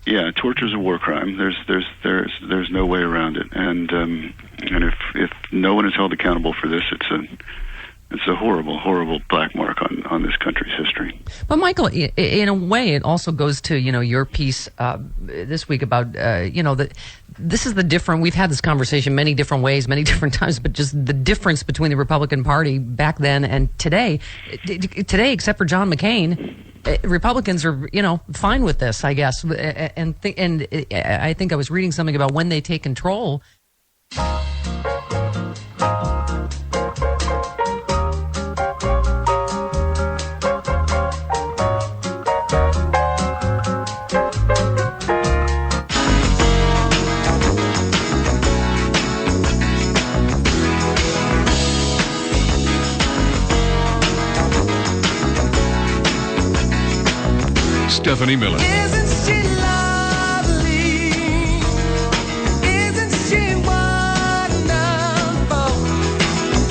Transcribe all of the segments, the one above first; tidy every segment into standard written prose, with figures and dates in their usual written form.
Yeah, torture is a war crime. There's no way around it. And if no one is held accountable for this, it's a horrible black mark on this country's history. But Michael, in a way, it also goes to your piece this week about that this is the different. We've had this conversation many different ways, many different times, but just the difference between the Republican Party back then and today. Today, except for John McCain, Republicans are fine with this, I guess. And I think I was reading something about when they take control. Stephanie Miller. Isn't she lovely? Isn't she wonderful?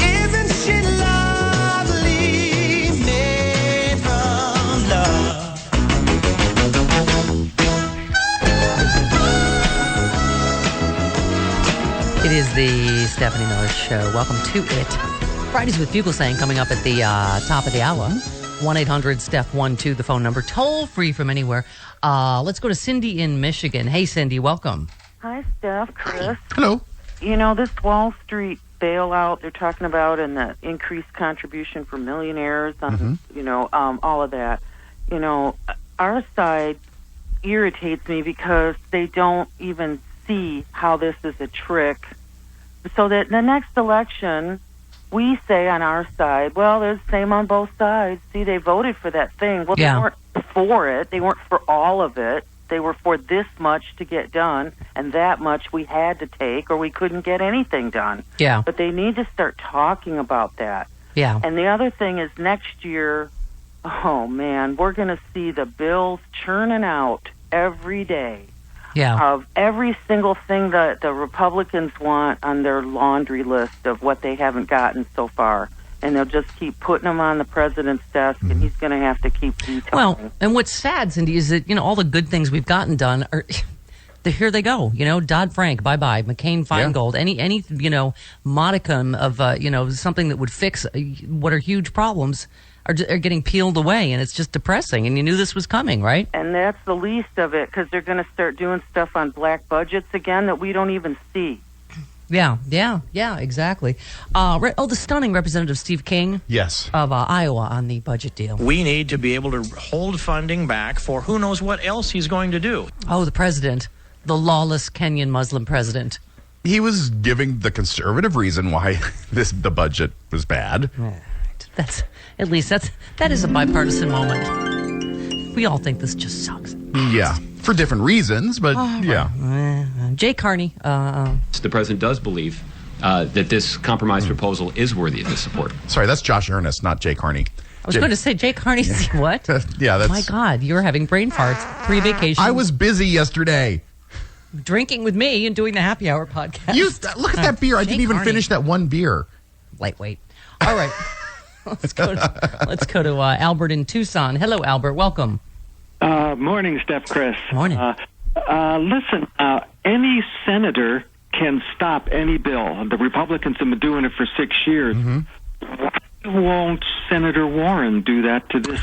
Isn't she lovely? Made from love. It is the Stephanie Miller Show. Welcome to it. Fridays with Fugelsang coming up at the top of the hour. 1-800-STEPH-12, the phone number. Toll free from anywhere. Let's go to Cindy in Michigan. Hey, Cindy, welcome. Hi, Steph, Chris. Hello. This Wall Street bailout they're talking about and the increased contribution for millionaires on, all of that. Our side irritates me because they don't even see how this is a trick. So that the next election, we say on our side, well, there's the same on both sides. See, they voted for that thing. Well, Yeah. They weren't for it. They weren't for all of it. They were for this much to get done, and that much we had to take, or we couldn't get anything done. Yeah. But they need to start talking about that. Yeah. And the other thing is next year, oh, man, we're going to see the bills churning out every day Yeah. of every single thing that the Republicans want on their laundry list of what they haven't gotten so far. And they'll just keep putting them on the president's desk, and he's going to have to keep vetoing. Well, and what's sad, Cindy, is that, all the good things we've gotten done are... Here they go, Dodd-Frank, bye-bye, McCain-Feingold, any modicum of, something that would fix what are huge problems are getting peeled away, and it's just depressing, and you knew this was coming, right? And that's the least of it, because they're going to start doing stuff on black budgets again that we don't even see. Yeah, exactly. The stunning Representative Steve King Yes. of Iowa on the budget deal. We need to be able to hold funding back for who knows what else he's going to do. Oh, the president, the lawless Kenyan Muslim president. He was giving the conservative reason why the budget was bad. That is a bipartisan moment. We all think this just sucks. Yeah, for different reasons, but yeah. Jay Carney. The president does believe that this compromise proposal is worthy of his support. Sorry, that's Josh Earnest, not Jay Carney. I was going to say Jay Carney. What? Yeah, that's... My God, you're having brain farts. Pre-vacation. I was busy yesterday. Drinking with me and doing the Happy Hour podcast. Look at that beer. I didn't even finish that one beer. Lightweight. All right. Let's go to Albert in Tucson. Hello, Albert. Welcome. Morning, Steph, Chris. Morning. Listen, any senator can stop any bill. The Republicans have been doing it for 6 years. Why won't Senator Warren do that to this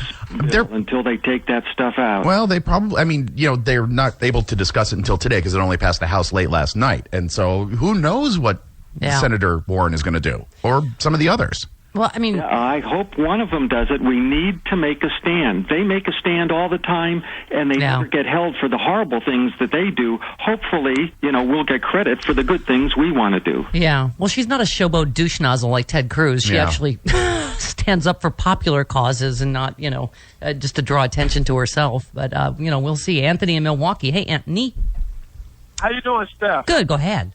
bill until they take that stuff out? Well, they probably, they're not able to discuss it until today because it only passed the House late last night. And so who knows what Senator Warren is going to do, or some of the others. Well, I hope one of them does it. We need to make a stand. They make a stand all the time, and they never get held for the horrible things that they do. Hopefully, we'll get credit for the good things we want to do. Yeah. Well, she's not a showboat douche nozzle like Ted Cruz. She actually stands up for popular causes and not, just to draw attention to herself. But, we'll see. Anthony in Milwaukee. Hey, Anthony. How you doing, Steph? Good. Go ahead.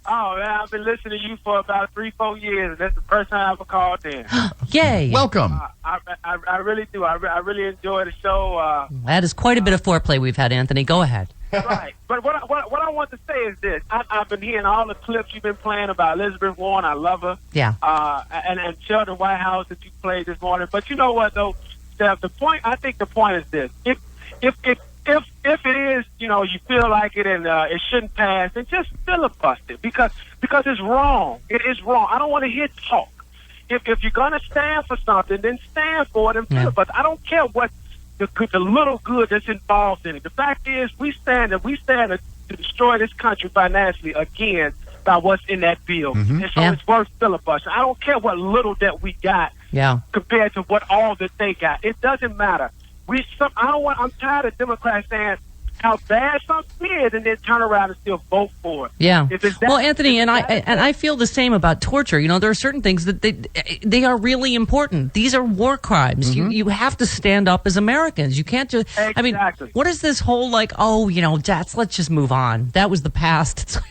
Oh, man, I've been listening to you for about 3-4 years, and that's the first time I ever called in. Yay. Welcome. I really do. I really enjoy the show. That is quite a bit of foreplay we've had, Anthony. Go ahead. Right. But what I want to say is this. I've been hearing all the clips you've been playing about Elizabeth Warren. I love her. Yeah. And Sheldon Whitehouse that you played this morning. But you know what, though, Steph? I think the point is this. If if it is, you feel like it and it shouldn't pass, then just filibuster it because it's wrong. It is wrong. I don't want to hear talk. If you're gonna stand for something, then stand for it and filibuster. I don't care what the little good that's involved in it. The fact is, we stand to destroy this country financially again by what's in that bill. Mm-hmm. And so it's worth filibustering. I don't care what little that we got compared to what all that they got. It doesn't matter. I'm tired of Democrats saying how bad something is and then turn around and still vote for it. Yeah. Well, Anthony, and I feel the same about torture. There are certain things that they are really important. These are war crimes. Mm-hmm. You have to stand up as Americans. You can't just. Exactly. I mean, what is this whole let's just move on. That was the past. It's like,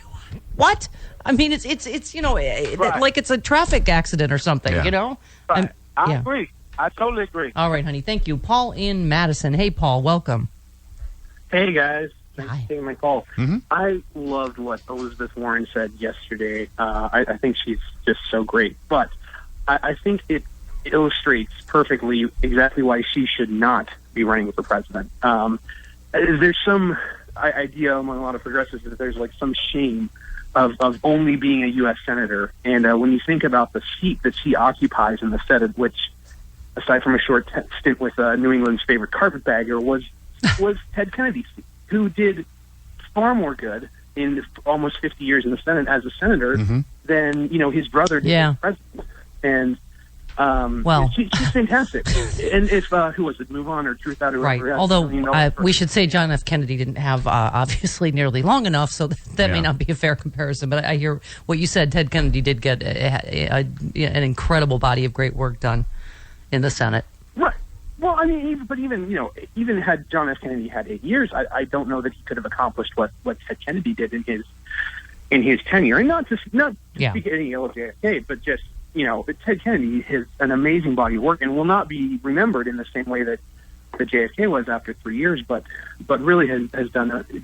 what? I mean, it's right. like it's a traffic accident or something. Right. I agree. I totally agree. All right, honey. Thank you, Paul in Madison. Hey, Paul. Welcome. Hey, guys. Thanks for taking my call. Mm-hmm. I loved what Elizabeth Warren said yesterday. I think she's just so great. But I think it illustrates perfectly exactly why she should not be running for president. There's some idea among a lot of progressives that there's some shame of only being a U.S. senator. And when you think about the seat that she occupies in the Senate, which, aside from a short stint with New England's favorite carpetbagger, was Ted Kennedy's seat, who did far more good in almost 50 years in the Senate as a senator than his brother did as president. And she's fantastic. And if who was it, Move On or Truth Out? Or right. Although we should say John F. Kennedy didn't have obviously nearly long enough, so that may not be a fair comparison. But I hear what you said. Ted Kennedy did get an incredible body of great work done in the Senate. Right. Well, I mean, even had John F. Kennedy had 8 years, I don't know that he could have accomplished what Ted Kennedy did in his tenure. And not to speak any ill of JFK, but just Ted Kennedy has an amazing body of work and will not be remembered in the same way that JFK was after 3 years, but really has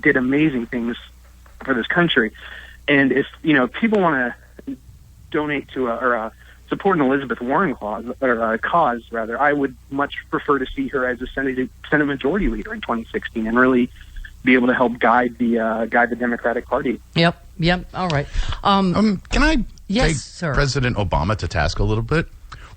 did amazing things for this country. And if people want to donate to or support an Elizabeth Warren cause, I would much prefer to see her as a Senate Majority Leader in 2016 and really be able to help guide the Democratic Party. Yep. All right. Can I take sir. President Obama to task a little bit?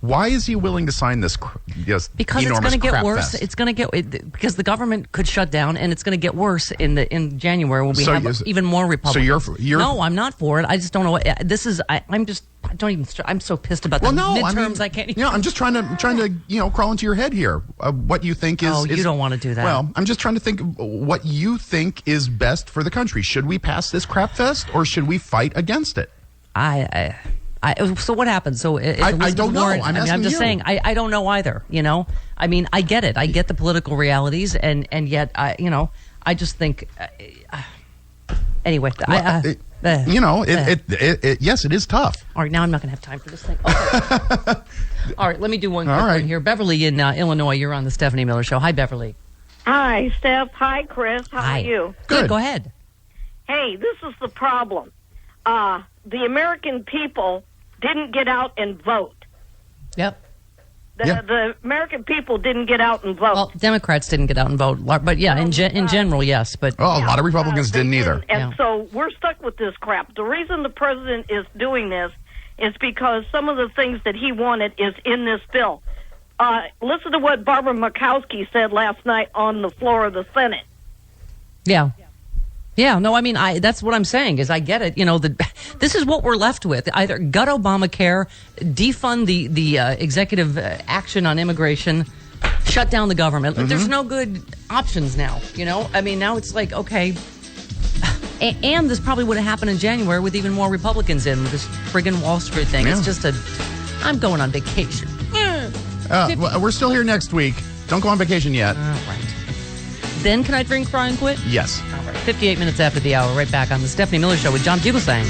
Why is he willing to sign this? Because it's going to get worse. It's going to get because the government could shut down, and it's going to get worse in January when we have even more Republicans. So you're no, I'm not for it. I just don't know what this is. I'm so pissed about the midterms. I can't. I'm just trying to crawl into your head here. What you think is? Oh, you don't want to do that. Well, I'm just trying to think what you think is best for the country. Should we pass this crap fest, or should we fight against it? So what happened? So I don't know. I'm just saying I don't know either. I mean, I get it. I get the political realities, and yet I just think anyway. Yes, it is tough. All right, now I'm not going to have time for this thing. Okay. All right, let me do one quick one here. Beverly in Illinois, you're on the Stephanie Miller Show. Hi, Beverly. Hi, Steph. Hi, Chris. How are you? Good. Go ahead. Hey, this is the problem. The American people didn't get out and vote. Yep. The American people didn't get out and vote. Well, Democrats didn't get out and vote, but in general, yes. But a lot of Republicans didn't either. And so we're stuck with this crap. The reason the president is doing this is because some of the things that he wanted is in this bill. Listen to what Barbara Murkowski said last night on the floor of the Senate. Yeah. Yeah, no, I mean, that's what I'm saying is I get it. This is what we're left with. Either gut Obamacare, defund the executive action on immigration, shut down the government. Mm-hmm. There's no good options now, I mean, now it's like, okay. And this probably would have happened in January with even more Republicans in with this friggin' Wall Street thing. Yeah. It's just I'm going on vacation. We're still here next week. Don't go on vacation yet. All right. Then can I drink, fry, and quit? Yes. All right. 58 minutes after the hour, right back on the Stephanie Miller Show with John Fugelsang.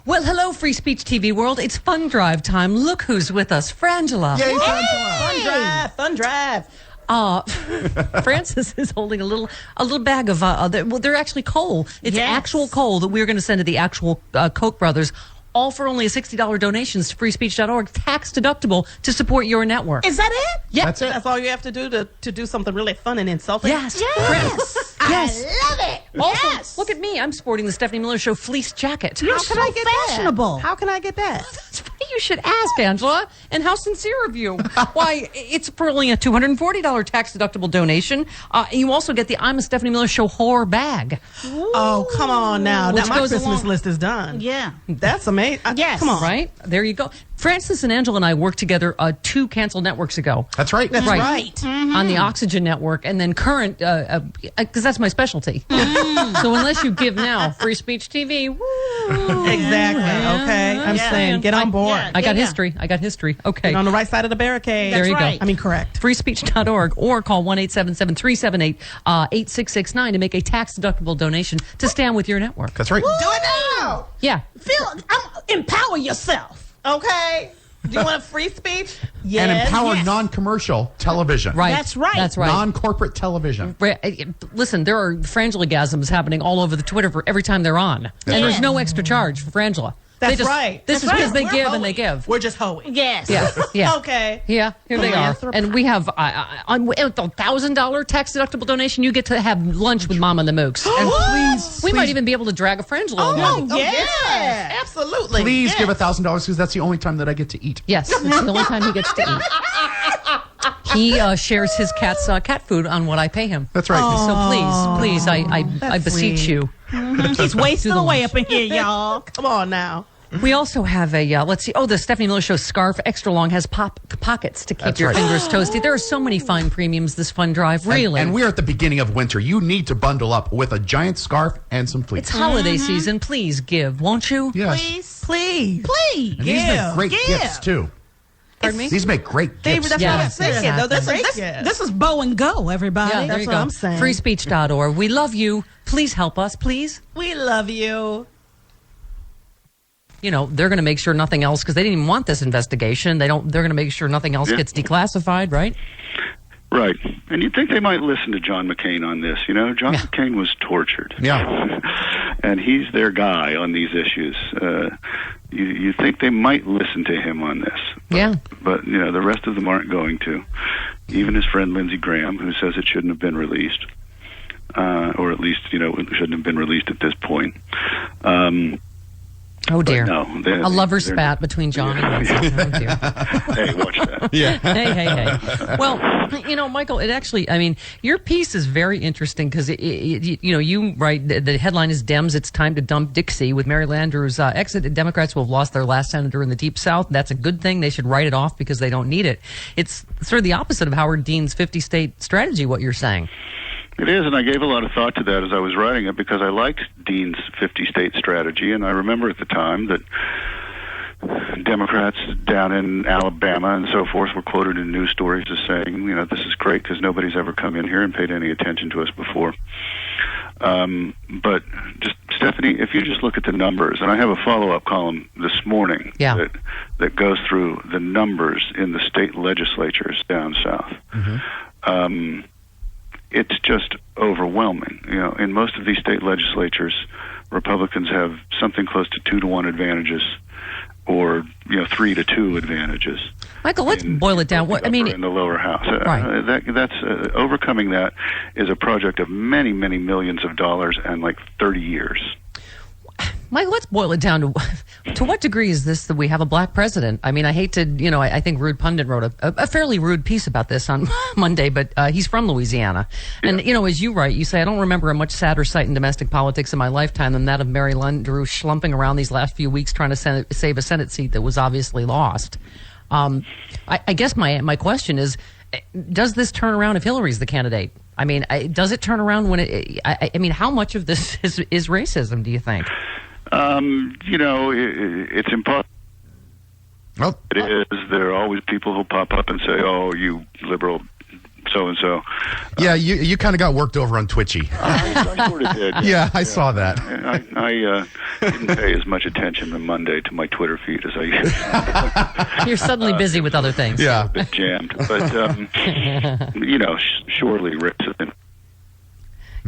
Well, hello, Free Speech TV world. It's Fun Drive time. Look who's with us, Frangela. Yay, Frangela. Fun drive. Francis is holding a little bag of they're actually coal. It's actual coal that we're going to send to the actual Koch brothers all for only a $60 donations to freespeech.org, tax deductible, to support your network. Is that it? Yeah. That's it. That's all you have to do to do something really fun and insulting? Yes. Yes. Yes. I love it. Also, yes. look at me. I'm sporting the Stephanie Miller Show fleece jacket. You're How so can I get fashionable. that? How can I get that? That's funny you should ask, Angela. And how sincere of you. Why, it's for only a $240 tax-deductible donation. You also get the I'm a Stephanie Miller Show whore bag. Oh, come on now. Which Now my goes Christmas along- list is done. Yeah. That's amazing. Yes. Come on. Right? There you go. Francis and Angela and I worked together 2 canceled networks ago. That's right. That's right. On the Oxygen Network, and then current, because that's my specialty. So unless you give now, Free Speech TV. Woo. Exactly. Okay. I'm saying get on board. I got history. Okay. Get on the right side of the barricade. There you go. I mean, correct. freespeech.org or call 1-877-378-8669 to make a tax-deductible donation to stand with your network. That's right. Do it now. Yeah. Empower yourself. Okay. Do you want a free speech? Yes. And empower yes. non-commercial television. Right. That's right. That's right. Non-corporate television. Listen, there are frangilisms happening all over the Twitter for every time they're on. And there's no extra charge for Frangela. That's right. This is That's because right. they We're give hoeing. and they give. We're just hoeing. Yes. Yeah. Okay. Yeah, here they are. And we have, on with a $1,000 tax deductible donation, you get to have lunch with Mama and the Mooks. And we might even be able to drag a Frangela along. Oh, yes. Absolutely. Please yes. give $1,000 because that's the only time that I get to eat. Yes, it's the only time he gets to eat. He shares his cat's cat food on what I pay him. That's right. So please, I beseech sweet. you. He's wasting away up in here, y'all. Come on now. We also have a, let's see, the Stephanie Miller Show scarf, extra long, has pockets to keep That's your right. fingers toasty. There are so many fine premiums this fun drive, really. And we're at the beginning of winter. You need to bundle up with a giant scarf and some fleece. It's holiday season. Please give, won't you? Yes. Please. And these make great gifts, too. Pardon me? These make great gifts. That's what I'm saying. No, This is Bow and Go, everybody. Yeah, there That's you what go. I'm saying. Freespeech.org. We love you. Please help us, please. We love you. You know, they're going to make sure nothing else, because they didn't even want this investigation. They're going to make sure nothing else gets declassified, right? Right. And you'd think they might listen to John McCain on this. You know, John McCain was tortured. Yeah. And he's their guy on these issues. You think they might listen to him on this. But, you know, the rest of them aren't going to. Even his friend Lindsey Graham, who says it shouldn't have been released. Or at least, you know, it shouldn't have been released at this point. Oh, dear. No, a lover spat between John and Lindsey. Oh, dear. Hey, watch that. Yeah. Hey. Well, you know, Michael, it actually, I mean, your piece is very interesting because, you know, you write, the headline is Dems, It's Time to Dump Dixie. With Mary Landrieu's exit, the Democrats will have lost their last senator in the Deep South. That's a good thing. They should write it off because they don't need it. It's sort of the opposite of Howard Dean's 50-state strategy, what you're saying. It is, and I gave a lot of thought to that as I was writing it because I liked Dean's 50-state strategy, and I remember at the time that Democrats down in Alabama and so forth were quoted in news stories as saying, you know, this is great because nobody's ever come in here and paid any attention to us before. But just, Stephanie, if you just look at the numbers, and I have a follow-up column this morning that goes through the numbers in the state legislatures down south. It's just overwhelming. You know, in most of these state legislatures, Republicans have something close to 2-to-1 advantages, or 3-to-2 advantages. Michael, let's boil it down. What I mean, in the lower house, right. That's overcoming that is a project of many, many millions of dollars and like 30 years. Michael, let's boil it down to what degree is this that we have a black president? I mean, I hate to, I think Rude Pundit wrote a fairly rude piece about this on Monday, but he's from Louisiana. And, as you write, you say, I don't remember a much sadder sight in domestic politics in my lifetime than that of Mary Landrieu slumping around these last few weeks trying to save a Senate seat that was obviously lost. I guess my question is, does this turn around if Hillary's the candidate? I mean, does it turn around when I mean, how much of this is racism, do you think? It's impossible. Well, it is. There are always people who pop up and say, "Oh, you liberal, so and so." Yeah, you kind of got worked over on Twitchy. I sort of did. Yeah, I saw that. I didn't pay as much attention on Monday to my Twitter feed as I used to. You're suddenly busy with other things. Yeah, a bit jammed, but surely racism.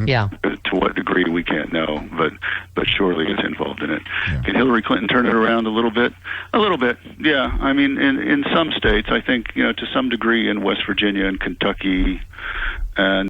Yeah. To what degree, we can't know, but surely is involved in it. Yeah. Can Hillary Clinton turn it around a little bit? A little bit, yeah. I mean, in some states, I think, to some degree in West Virginia and Kentucky and